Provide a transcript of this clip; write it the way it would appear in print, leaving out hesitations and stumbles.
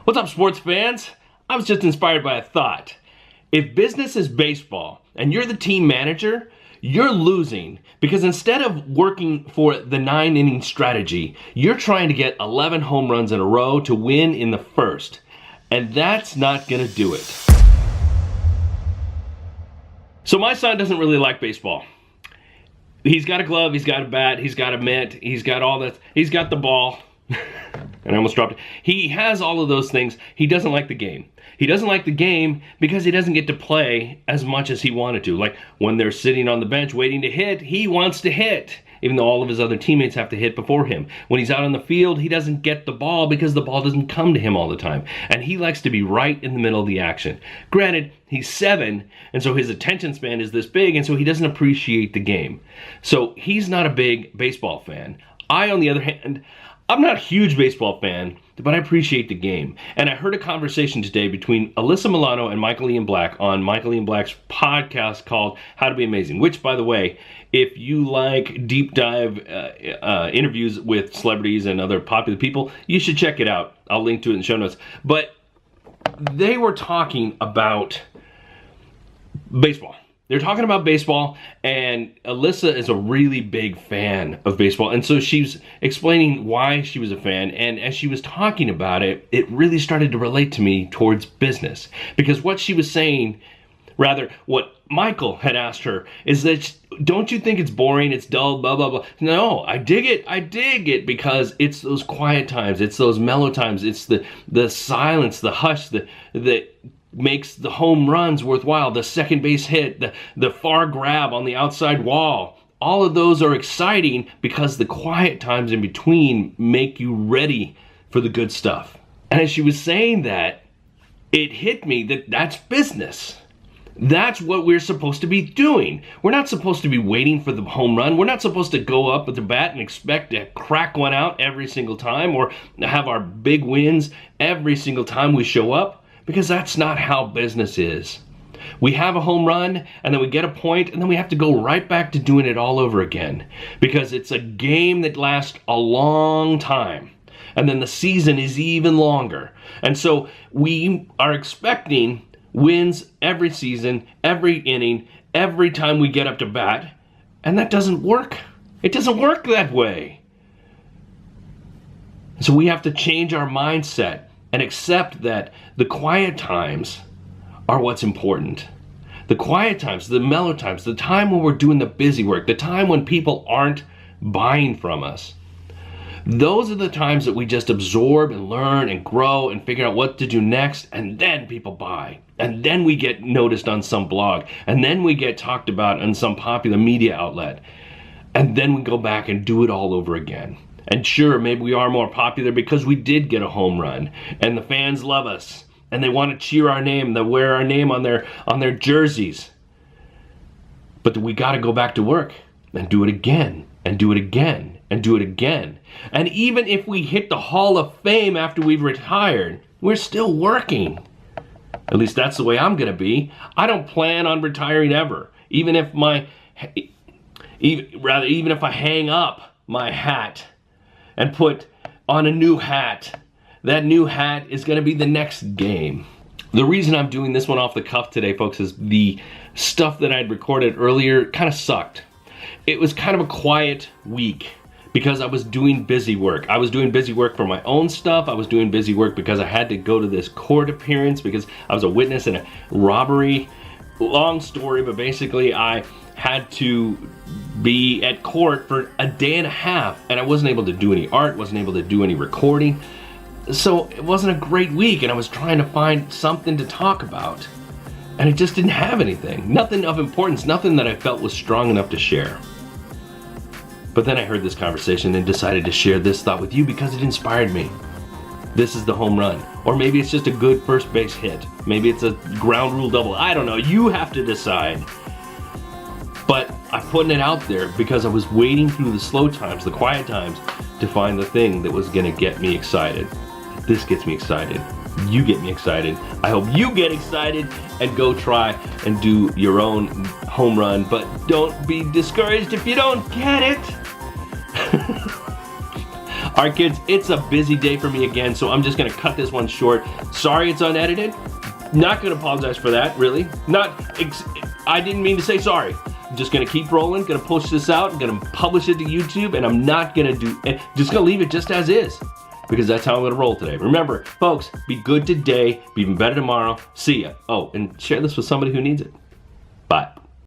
What's up, sports fans? I was just inspired by a thought. If business is baseball and you're the team manager, you're losing because instead of working for the 9-inning strategy, you're trying to get 11 home runs in a row to win in the first. And that's not going to do it. So my son doesn't really like baseball. He's got a glove, he's got a bat, he's got a mitt, he's got all that, he's got the ball. And I almost dropped it. He has all of those things. He doesn't like the game. He doesn't like the game because he doesn't get to play as much as he wanted to. Like when they're sitting on the bench waiting to hit, he wants to hit, even though all of his other teammates have to hit before him. When he's out on the field, he doesn't get the ball because the ball doesn't come to him all the time. And he likes to be right in the middle of the action. Granted, he's 7, and so his attention span is this big, and so he doesn't appreciate the game. So he's not a big baseball fan. I, on the other hand, I'm not a huge baseball fan, but I appreciate the game. And I heard a conversation today between Alyssa Milano and Michael Ian Black on Michael Ian Black's podcast called How to Be Amazing, which, by the way, if you like deep dive interviews with celebrities and other popular people, you should check it out. I'll link to it in the show notes. But they were talking about baseball. They're talking about baseball, and Alyssa is a really big fan of baseball. And so she's explaining why she was a fan. And as she was talking about it, it really started to relate to me towards business. Because what she was saying, rather, what Michael had asked her, is that, don't you think it's boring, it's dull, blah, blah, blah. No, I dig it because it's those quiet times, it's those mellow times, it's the silence, the hush, the makes the home runs worthwhile, the second base hit, the far grab on the outside wall. All of those are exciting because the quiet times in between make you ready for the good stuff. And as she was saying that, it hit me that that's business. That's what we're supposed to be doing. We're not supposed to be waiting for the home run. We're not supposed to go up with the bat and expect to crack one out every single time or have our big wins every single time we show up. Because that's not how business is. We have a home run, and then we get a point, and then we have to go right back to doing it all over again. Because it's a game that lasts a long time. And then the season is even longer. And so we are expecting wins every season, every inning, every time we get up to bat. And that doesn't work. It doesn't work that way. So we have to change our mindset and accept that the quiet times are what's important. The quiet times, the mellow times, the time when we're doing the busy work, the time when people aren't buying from us. Those are the times that we just absorb and learn and grow and figure out what to do next, and then people buy. And then we get noticed on some blog, and then we get talked about on some popular media outlet. And then we go back and do it all over again. And sure, maybe we are more popular because we did get a home run, and the fans love us, and they want to cheer our name, they wear our name on their jerseys. But we got to go back to work and do it again, and do it again, and do it again. And even if we hit the Hall of Fame after we've retired, we're still working. At least that's the way I'm going to be. I don't plan on retiring ever, even if if I hang up my hat and put on a new hat. That new hat is going to be the next game. The reason I'm doing this one off the cuff today, folks, is the stuff that I'd recorded earlier kind of sucked. It was kind of a quiet week because I was doing busy work. I was doing busy work for my own stuff. I was doing busy work because I had to go to this court appearance because I was a witness in a robbery. Long story, but basically I had to be at court for a day and a half, and I wasn't able to do any art, wasn't able to do any recording. So it wasn't a great week, and I was trying to find something to talk about, and it just didn't have anything. Nothing of importance, nothing that I felt was strong enough to share. But then I heard this conversation and decided to share this thought with you because it inspired me. This is the home run. Or maybe it's just a good first base hit. Maybe it's a ground rule double. I don't know. You have to decide. But I'm putting it out there because I was waiting through the slow times, the quiet times, to find the thing that was going to get me excited. This gets me excited. You get me excited. I hope you get excited and go try and do your own home run. But don't be discouraged if you don't get it. All right, kids, it's a busy day for me again, so I'm just gonna cut this one short. Sorry it's unedited. Not gonna apologize for that, really. I didn't mean to say sorry. I'm just gonna keep rolling, gonna push this out, gonna publish it to YouTube, and I'm not gonna just gonna leave it just as is, because that's how I'm gonna roll today. Remember, folks, be good today, be even better tomorrow. See ya. Oh, and share this with somebody who needs it. Bye.